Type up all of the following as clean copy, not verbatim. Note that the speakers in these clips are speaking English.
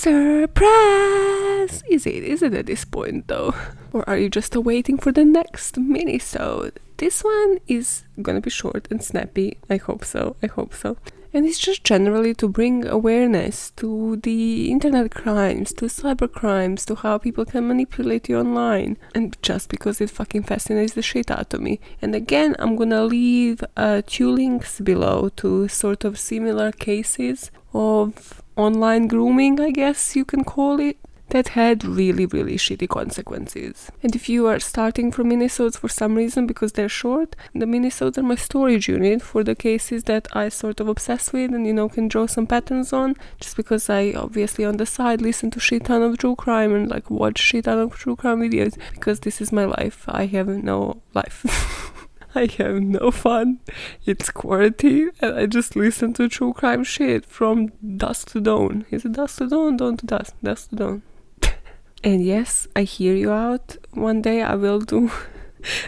Surprise! Is it at this point though? Or are you just waiting for the next minisode? This one is gonna be short and snappy. I hope so. And it's just generally to bring awareness to the internet crimes, to cyber crimes, to how people can manipulate you online. And just because it fucking fascinates the shit out of me. And again, I'm gonna leave 2 links below to sort of similar cases of online grooming, I guess you can call it, that had really, really shitty consequences. And if you are starting from minisodes for some reason because they're short, the minisodes are my storage unit for the cases that I sort of obsess with and, can draw some patterns on, just because I obviously on the side listen to shit ton of true crime and like watch shit ton of true crime videos, because this is my life. I have no life. I have no fun. It's quarantine and I just listen to true crime shit from dusk to dawn. Is it dusk to dawn? Dawn to dusk. Dusk to dawn. And yes, I hear you out. One day I will do.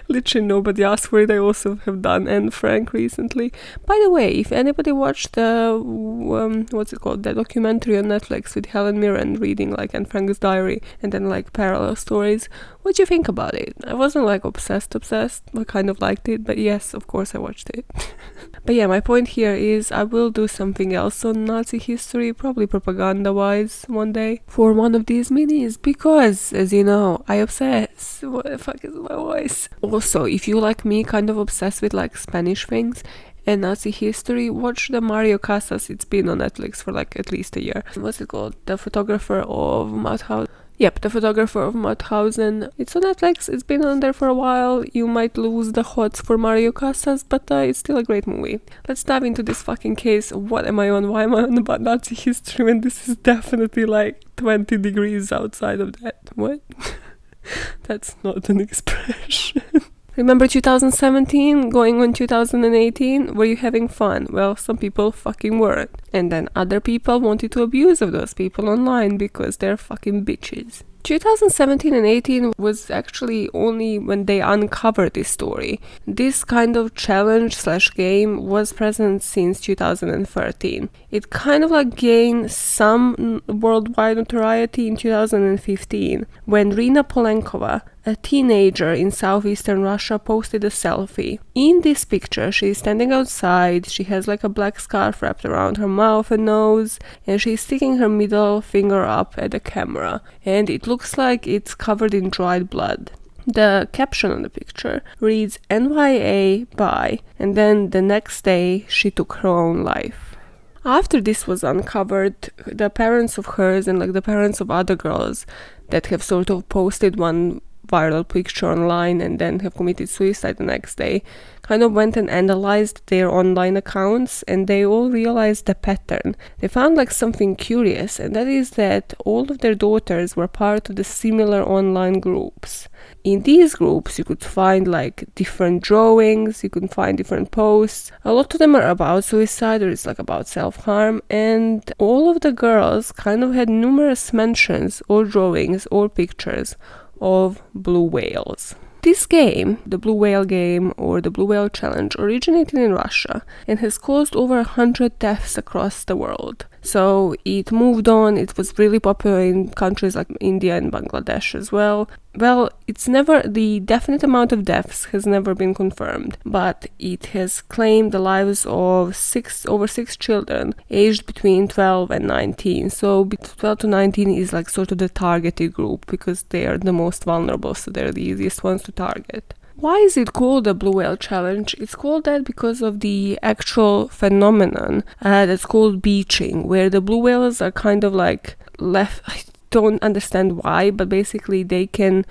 Literally nobody asked for it. I also have done Anne Frank recently. By the way, if anybody watched the the documentary on Netflix with Helen Mirren reading like Anne Frank's diary and then like parallel stories, what do you think about it? I wasn't like obsessed. I kind of liked it, but yes, of course I watched it. But yeah, my point here is I will do something else on Nazi history, probably propaganda-wise, one day, for one of these minis, because, as you know, I obsess. What the fuck is my voice? Also, if you like me, kind of obsessed with like Spanish things and Nazi history, watch the Mario Casas. It's been on Netflix for like at least a year. What's it called? The photographer of Mauthausen. Yep, the photographer of Mauthausen. It's on Netflix. It's been on there for a while. You might lose the hots for Mario Casas, but it's still a great movie. Let's dive into this fucking case. What am I on? Why am I on about Nazi history when this is definitely like 20 degrees outside of that? What? That's not an expression. Remember 2017 going on 2018? Were you having fun? Well, some people fucking weren't. And then other people wanted to abuse of those people online because they're fucking bitches. 2017 and 18 was actually only when they uncovered this story. This kind of challenge/game was present since 2013. It kind of like gained some worldwide notoriety in 2015 when Rina Polenkova, a teenager in southeastern Russia, posted a selfie. In this picture, she's standing outside, she has like a black scarf wrapped around her mouth and nose, and she's sticking her middle finger up at the camera, and it looks like it's covered in dried blood. The caption on the picture reads NYA bye, and then the next day she took her own life. After this was uncovered, the parents of hers and like the parents of other girls that have sort of posted one viral picture online and then have committed suicide the next day kind of went and analyzed their online accounts, and they all realized the pattern. They found like something curious, and that is that all of their daughters were part of the similar online groups. In these groups you could find like different drawings, you could find different posts. A lot of them are about suicide or it's like about self-harm, and all of the girls kind of had numerous mentions or drawings or pictures of blue whales. This game, the Blue Whale game or the Blue Whale Challenge, originated in Russia and has caused over 100 deaths across the world. So it moved on, it was really popular in countries like India and Bangladesh as well. Well, the definite amount of deaths has never been confirmed, but it has claimed the lives of over 6 children aged between 12 and 19. So 12 to 19 is like sort of the targeted group because they are the most vulnerable, so they're the easiest ones to target. Why is it called the Blue Whale Challenge? It's called that because of the actual phenomenon that's called beaching, where the blue whales are kind of like left. I don't understand why, but basically they can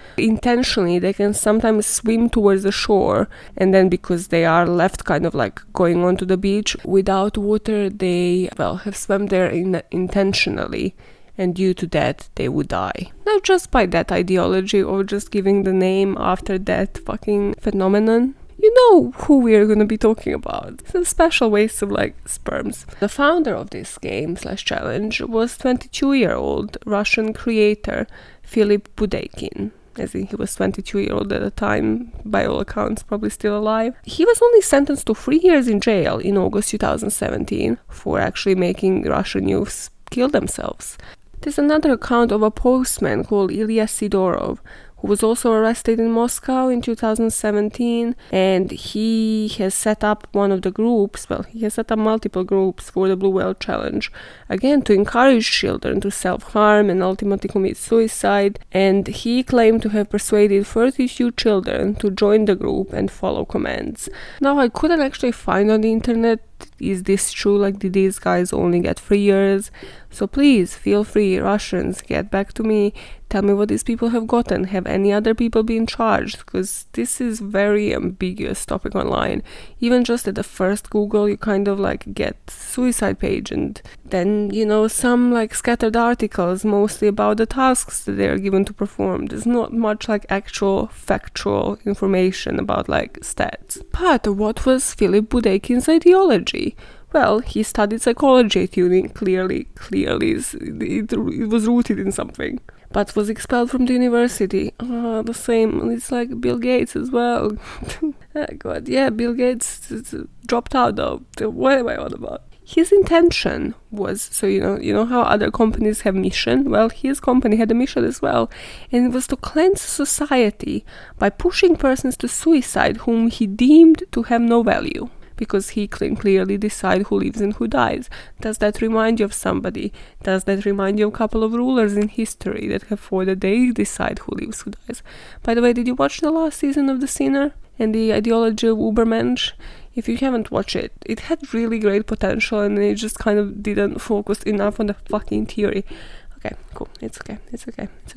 sometimes swim towards the shore, and then because they are left kind of like going onto the beach without water, they have swum there intentionally. And due to that, they would die. Not just by that ideology or just giving the name after that fucking phenomenon. You know who we're gonna be talking about. It's a special waste of like sperms. The founder of this game/challenge was 22-year-old Russian creator Philip Budeikin. As in, he was 22-year-old at the time, by all accounts, probably still alive. He was only sentenced to 3 years in jail in August 2017 for actually making Russian youths kill themselves. There's another account of a postman called Ilya Sidorov, who was also arrested in Moscow in 2017, and he has set up one of the groups, well, he has set up multiple groups for the Blue Whale Challenge, again, to encourage children to self-harm and ultimately commit suicide, and he claimed to have persuaded 32 children to join the group and follow commands. Now, I couldn't actually find on the internet, is this true, like did these guys only get 3 years? So please, feel free, Russians, get back to me, tell me what these people have gotten. Have any other people been charged? Because this is very ambiguous topic online. Even just at the first Google, you kind of like get suicide page, and then, you know, some like scattered articles mostly about the tasks that they are given to perform. There's not much like actual factual information about like stats. But what was Philip Budeikin's ideology? Well, he studied psychology at uni, clearly it was rooted in something. But was expelled from the university. The same, it's like Bill Gates as well. Oh God, yeah, Bill Gates dropped out though. What am I on about? His intention was, so you know how other companies have mission? Well, his company had a mission as well, and it was to cleanse society by pushing persons to suicide whom he deemed to have no value, because he can clearly decide who lives and who dies. Does that remind you of somebody? Does that remind you of a couple of rulers in history that have fought that they decide who lives, who dies? By the way, did you watch the last season of The Sinner and the ideology of Ubermensch? If you haven't watched it, it had really great potential, and it just kind of didn't focus enough on the fucking theory. Okay, cool. It's okay.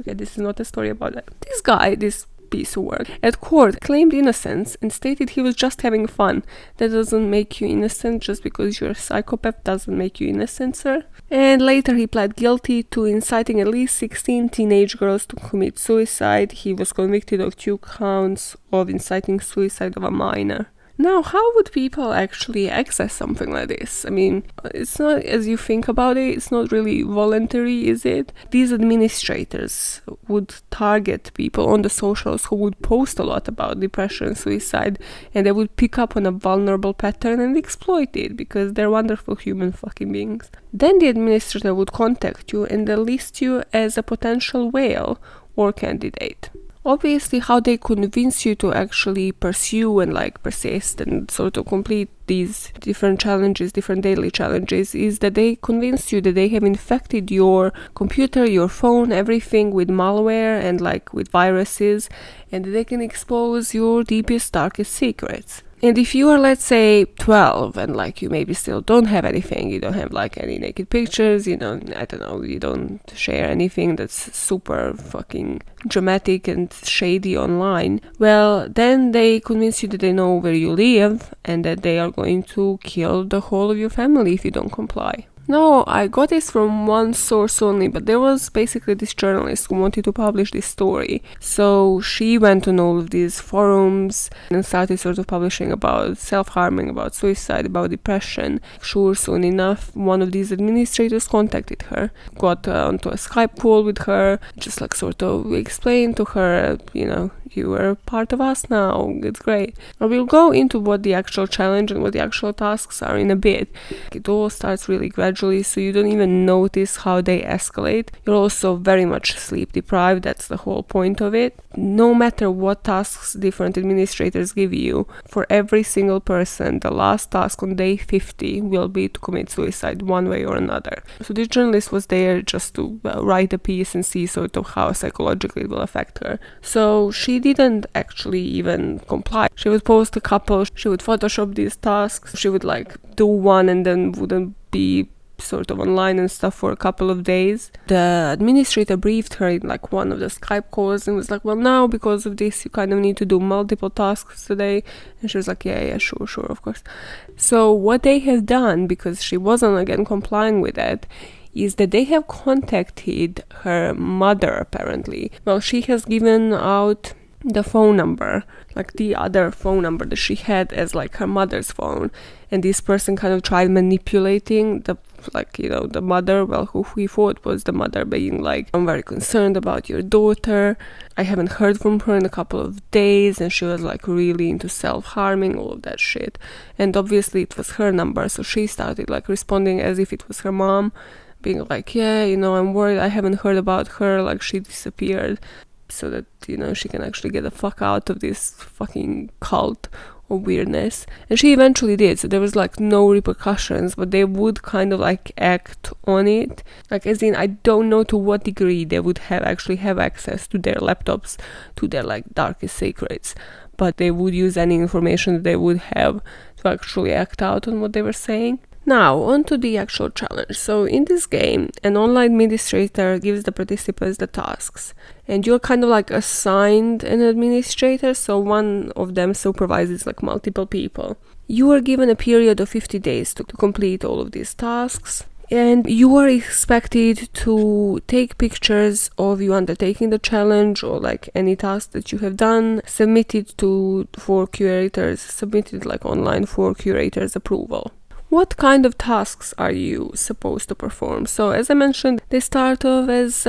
This is not a story about that. This guy, this piece of work, at court claimed innocence and stated he was just having fun. That doesn't make you innocent. Just because you're a psychopath doesn't make you innocent, sir. And later he pled guilty to inciting at least 16 teenage girls to commit suicide. He was convicted of 2 counts of inciting suicide of a minor. Now, how would people actually access something like this? I mean, it's not, as you think about it, it's not really voluntary, is it? These administrators would target people on the socials who would post a lot about depression and suicide, and they would pick up on a vulnerable pattern and exploit it, because they're wonderful human fucking beings. Then the administrator would contact you and they'll list you as a potential whale or candidate. Obviously, how they convince you to actually pursue and like persist and sort of complete these different challenges, different daily challenges, is that they convince you that they have infected your computer, your phone, everything with malware and like with viruses, and they can expose your deepest, darkest secrets. And if you are, let's say, 12 and like you maybe still don't have anything, you don't have like any naked pictures, you don't share anything that's super fucking dramatic and shady online, well, then they convince you that they know where you live and that they are going to kill the whole of your family if you don't comply. No, I got this from one source only, but there was basically this journalist who wanted to publish this story. So she went on all of these forums and started sort of publishing about self-harming, about suicide, about depression. Sure, soon enough, one of these administrators contacted her, got onto a Skype call with her, just like sort of explained to her, you are part of us now, it's great. I will go into what the actual challenge and what the actual tasks are in a bit. It all starts really gradually, so you don't even notice how they escalate. You're also very much sleep deprived, that's the whole point of it. No matter what tasks different administrators give you, for every single person, the last task on day 50 will be to commit suicide one way or another. So this journalist was there just to write a piece and see sort of how psychologically it will affect her. So she didn't actually even comply. She would post a couple, she would Photoshop these tasks, she would like do one and then wouldn't be sort of online and stuff for a couple of days. The administrator briefed her in like one of the Skype calls and was like, well, now because of this you kind of need to do multiple tasks today. And she was like, yeah, sure, of course. So what they have done, because she wasn't again complying with it, is that they have contacted her mother apparently. Well, she has given out the phone number, like the other phone number that she had as like her mother's phone, and this person kind of tried manipulating the mother, well, who he thought was the mother, being like, I'm very concerned about your daughter, I haven't heard from her in a couple of days, and she was like really into self-harming, all of that shit. And obviously it was her number, so she started like responding as if it was her mom, being like, yeah, I'm worried, I haven't heard about her, like she disappeared, so that, she can actually get the fuck out of this fucking cult of weirdness. And she eventually did, so there was like no repercussions, but they would kind of like act on it. Like, as in, I don't know to what degree they would actually have access to their laptops, to their like darkest secrets, but they would use any information that they would have to actually act out on what they were saying. Now, on to the actual challenge. So in this game, an online administrator gives the participants the tasks, and you're kind of like assigned an administrator, so one of them supervises like multiple people. You are given a period of 50 days to complete all of these tasks, and you are expected to take pictures of you undertaking the challenge or like any task that you have done, submitted like online for curators' approval. What kind of tasks are you supposed to perform? So as I mentioned, they start off as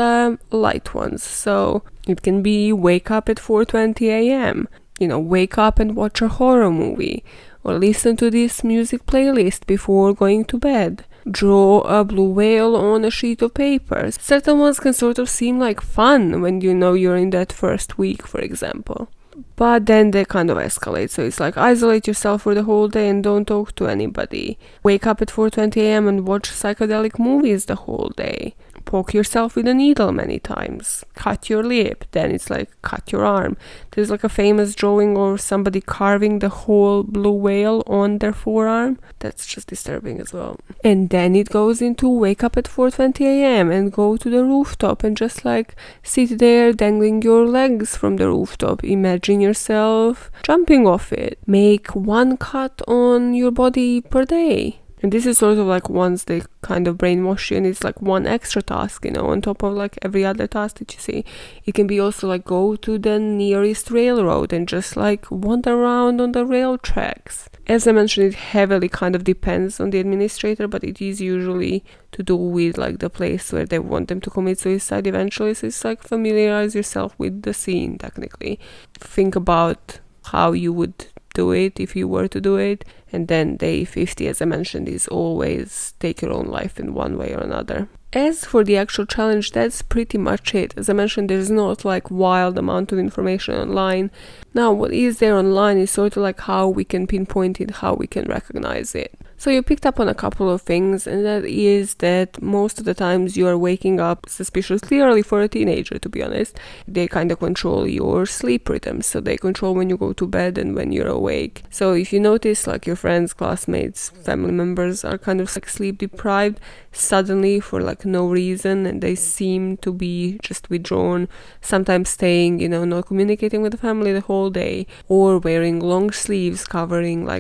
light ones. So it can be wake up at 4:20 a.m., wake up and watch a horror movie, or listen to this music playlist before going to bed. Draw a blue whale on a sheet of paper. Certain ones can sort of seem like fun when you're in that first week, for example. But then they kind of escalate, so it's like isolate yourself for the whole day and don't talk to anybody. Wake up at 4:20 a.m. and watch psychedelic movies the whole day. Poke yourself with a needle many times. Cut your lip. Then it's like cut your arm. There's like a famous drawing of somebody carving the whole blue whale on their forearm. That's just disturbing as well. And then it goes into wake up at 4:20 a.m. and go to the rooftop and just like sit there dangling your legs from the rooftop. Imagine yourself jumping off it. Make one cut on your body per day. And this is sort of like once they kind of brainwash you, and it's like one extra task, on top of like every other task that you see. It can be also like go to the nearest railroad and just like wander around on the rail tracks. As I mentioned, it heavily kind of depends on the administrator, but it is usually to do with like the place where they want them to commit suicide eventually. So it's like familiarize yourself with the scene technically. Think about how you would do it if you were to do it, and then day 50, as I mentioned, is always take your own life in one way or another. As for the actual challenge, that's pretty much it. As I mentioned, there's not like wild amount of information online. Now, what is there online is sort of like how we can pinpoint it, how we can recognize it. So you picked up on a couple of things, and that is that most of the times you are waking up suspiciously early for a teenager, to be honest. They kind of control your sleep rhythm, so they control when you go to bed and when you're awake. So if you notice like your friends, classmates, family members are kind of like sleep deprived suddenly for like no reason, and they seem to be just withdrawn, sometimes staying, not communicating with the family the whole day, or wearing long sleeves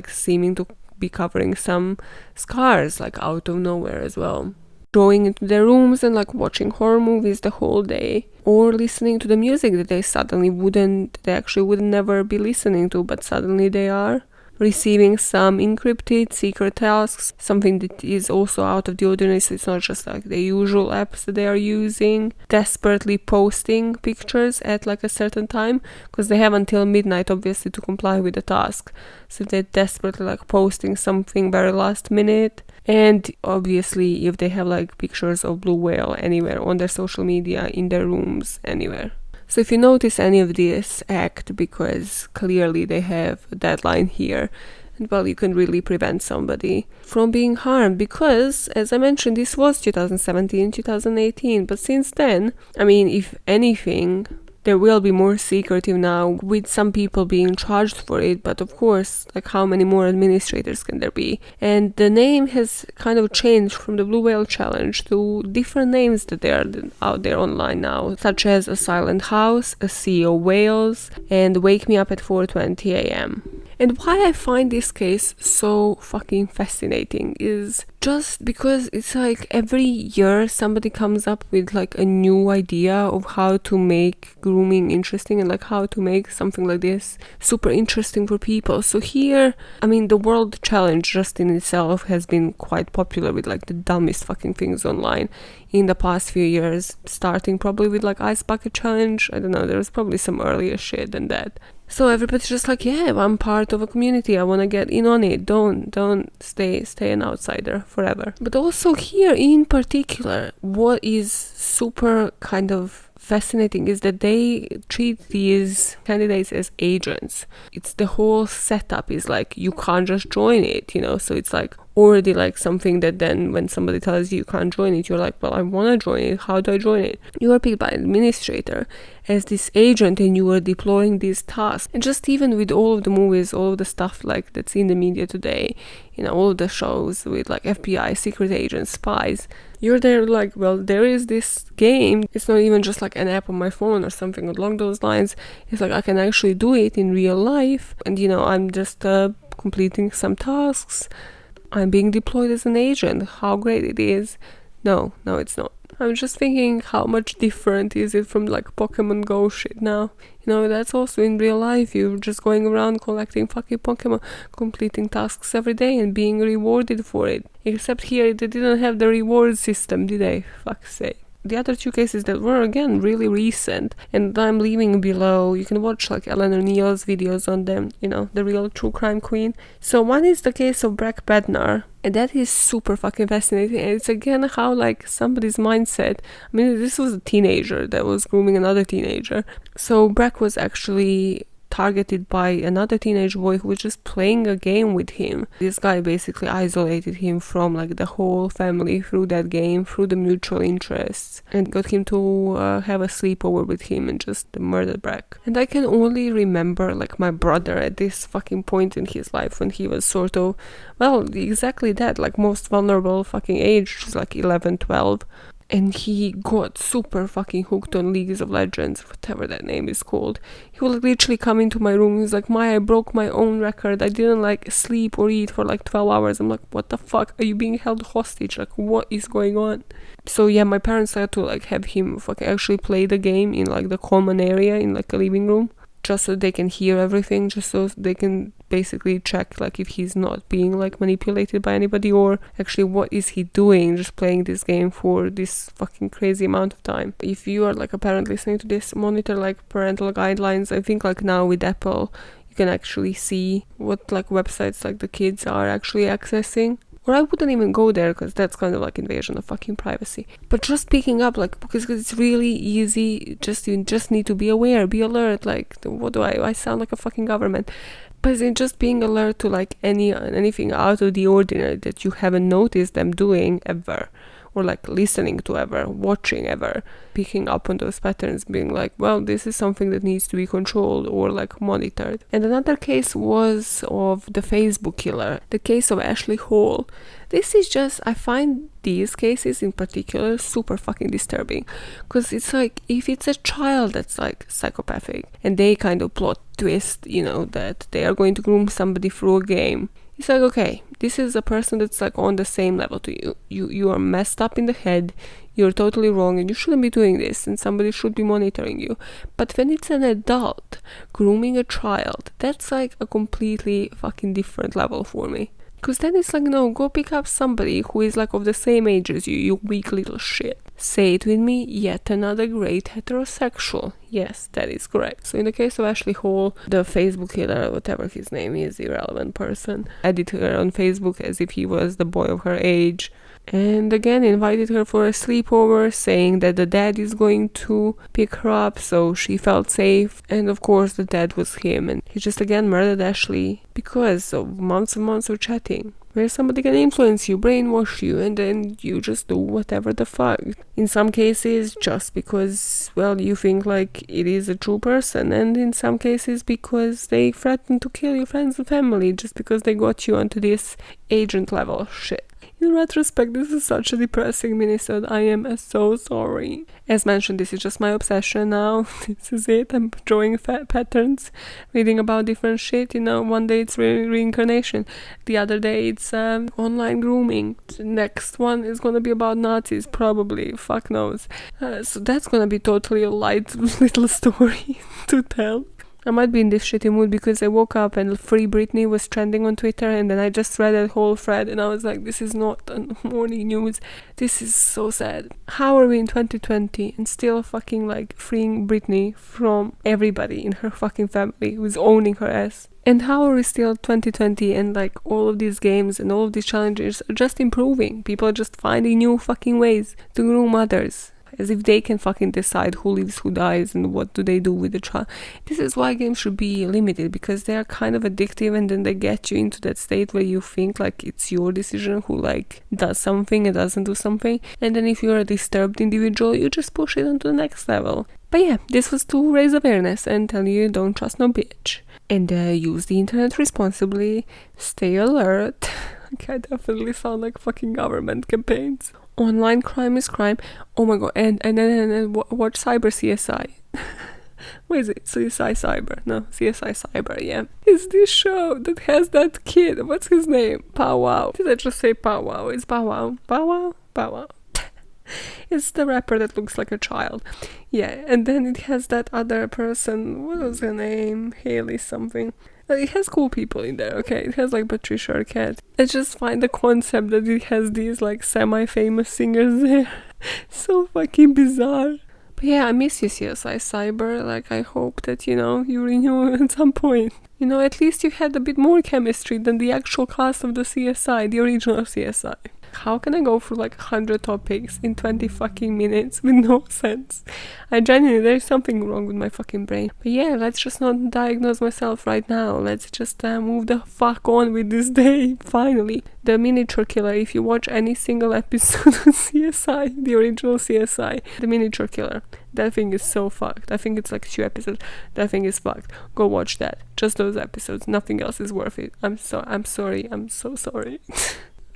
seeming to be covering some scars like out of nowhere as well. Going into their rooms and like watching horror movies the whole day, or listening to the music that they actually would never be listening to, but suddenly they are. Receiving some encrypted secret tasks, something that is also out of the ordinary, so it's not just like the usual apps that they are using. Desperately posting pictures at like a certain time, because they have until midnight obviously to comply with the task, so they're desperately like posting something very last minute. And obviously if they have like pictures of blue whale anywhere on their social media, in their rooms, anywhere. So if you notice any of this, act, because clearly they have a deadline here, and well, you can really prevent somebody from being harmed, because as I mentioned, this was 2017, 2018, but since then, if anything, there will be more secretive now, with some people being charged for it, but of course, like how many more administrators can there be? And the name has kind of changed from the Blue Whale Challenge to different names that they are out there online now, such as A Silent House, A Sea of Whales, and Wake Me Up at 4:20 a.m. And why I find this case so fucking fascinating is just because it's like every year somebody comes up with like a new idea of how to make grooming interesting, and like how to make something like this super interesting for people. So here, the World Challenge just in itself has been quite popular with like the dumbest fucking things online in the past few years, starting probably with like Ice Bucket Challenge. I don't know, there was probably some earlier shit than that. So everybody's just like, yeah, I'm part of a community. I want to get in on it. Don't stay an outsider forever. But also here in particular, what is super kind of fascinating is that they treat these candidates as agents. It's the whole setup is like you can't just join it, so it's like already like something that then when somebody tells you can't join it, you're like, well, I want to join it. How do I join it? You are picked by an administrator as this agent and you are deploying these tasks. And just even with all of the movies, all of the stuff like that's in the media today, all of the shows with like FBI, secret agents, spies, you're there like, well, there is this game. It's not even just like an app on my phone or something along those lines. It's like I can actually do it in real life. And I'm just completing some tasks. I'm being deployed as an agent. How great it is. No, it's not. I'm just thinking how much different is it from like Pokemon Go shit now. That's also in real life. You're just going around collecting fucking Pokemon, completing tasks every day and being rewarded for it. Except here they didn't have the reward system, did they? Fuck's sake. The other two cases that were again really recent, and I'm leaving below, you can watch like Eleanor Neal's videos on them, the real true crime queen. So one is the case of Breck Bednar, and that is super fucking fascinating. And it's again how like somebody's mindset. I mean, this was a teenager that was grooming another teenager. So Breck was actually targeted by another teenage boy who was just playing a game with him. This guy basically isolated him from like the whole family through that game, through the mutual interests, and got him to have a sleepover with him and just murder Breck. And I can only remember like my brother at this fucking point in his life when he was sort of, well, exactly that, like most vulnerable fucking age, which is like 11, 12. And he got super fucking hooked on Leagues of Legends, whatever that name is called. He would literally come into my room. He's like, I broke my own record. I didn't like sleep or eat for like 12 hours. I'm like, what the fuck? Are you being held hostage? Like, what is going on? So yeah, my parents had to like have him fucking actually play the game in like the common area in like a living room, just so they can hear everything, just so they can basically check like if he's not being like manipulated by anybody, or actually what is he doing just playing this game for this fucking crazy amount of time. If you are like a parent listening to this, monitor like parental guidelines. I think like now with Apple you can actually see what like websites like the kids are actually accessing. Or I wouldn't even go there because that's kind of like invasion of fucking privacy. But just picking up like, because it's really easy, you just need to be aware, be alert. Like, what do I sound like a fucking government? But in just being alert to like anything out of the ordinary that you haven't noticed them doing ever, or like listening to ever, watching ever, picking up on those patterns, being like, well, this is something that needs to be controlled or like monitored. And another case was of the Facebook killer, the case of Ashley Hall. This is just, I find these cases in particular super fucking disturbing, because it's like, if it's a child that's like psychopathic and they kind of plot twist, that they are going to groom somebody through a game, it's like, okay, this is a person that's like on the same level to you. You are messed up in the head, you're totally wrong, and you shouldn't be doing this, and somebody should be monitoring you. But when it's an adult grooming a child, that's like a completely fucking different level for me. Because then it's like, no, go pick up somebody who is like of the same age as you, you weak little shit. Say it with me, yet another great heterosexual. Yes, that is correct. So in the case of Ashley Hall, the Facebook killer, whatever his name is, irrelevant person, added her on Facebook as if he was the boy of her age. And again invited her for a sleepover, saying that the dad is going to pick her up, so she felt safe. And of course the dad was him, and he just again murdered Ashley because of months and months of chatting, where somebody can influence you, brainwash you, and then you just do whatever the fuck. In some cases just because, well, you think like it is a true person, and in some cases because they threaten to kill your friends and family just because they got you onto this agent level shit. In retrospect, this is such a depressing Minisode. I am so sorry. As mentioned, this is just my obsession now. This is it. I'm drawing patterns, reading about different shit. One day it's reincarnation. The other day it's online grooming. The next one is gonna be about Nazis, probably. Fuck knows. So that's gonna be totally a light little story to tell. I might be in this shitty mood because I woke up and Free Britney was trending on Twitter, and then I just read that whole thread and I was like, this is not morning news. This is so sad. How are we in 2020 and still fucking like freeing Britney from everybody in her fucking family who's owning her ass? And how are we still 2020 and like all of these games and all of these challenges are just improving? People are just finding new fucking ways to groom others. As if they can fucking decide who lives, who dies, and what do they do with the child. This is why games should be limited, because they are kind of addictive, and then they get you into that state where you think like it's your decision who like does something and doesn't do something. And then if you're a disturbed individual, you just push it on to the next level. But yeah, this was to raise awareness and tell you don't trust no bitch. And use the internet responsibly, stay alert. Okay, I definitely sound like fucking government campaigns. Online crime is crime. Oh my god, and watch Cyber CSI. What is it? CSI Cyber. No, CSI Cyber, yeah. It's this show that has that kid. What's his name? Pow Wow. Did I just say Pow Wow? It's Pow Wow. Pow Wow? Pow Wow. It's the rapper that looks like a child. Yeah, and then it has that other person. What was her name? Haley something. It has cool people in there, okay? It has like Patricia Arquette. I just find the concept that it has these like semi-famous singers there so fucking bizarre. But yeah, I miss you, CSI Cyber. Like, I hope that, you know, you renew at some point. You know, at least you had a bit more chemistry than the actual cast of the CSI, the original CSI. How can I go through like 100 topics in 20 fucking minutes with no sense? I genuinely, there's something wrong with my fucking brain. But yeah, let's just not diagnose myself right now. Let's just move the fuck on with this day, finally. The Miniature Killer, if you watch any single episode of CSI, the original CSI, the Miniature Killer, that thing is so fucked. I think it's like 2 episodes. That thing is fucked. Go watch that. Just those episodes. Nothing else is worth it. I'm sorry. I'm so sorry.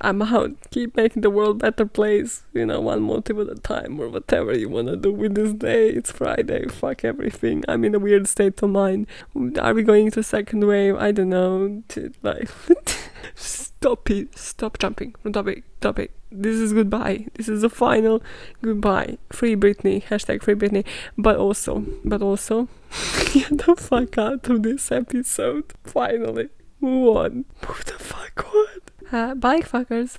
I'm out. Keep making the world a better place. You know, one motive at a time, or whatever you want to do with this day. It's Friday. Fuck everything. I'm in a weird state of mind. Are we going to second wave? I don't know. Like, stop it. Stop jumping from topic. This is goodbye. This is the final goodbye. Free Britney. Hashtag Free Britney. But also, get the fuck out of this episode. Finally. Move on. Move the fuck on. Bye, fuckers.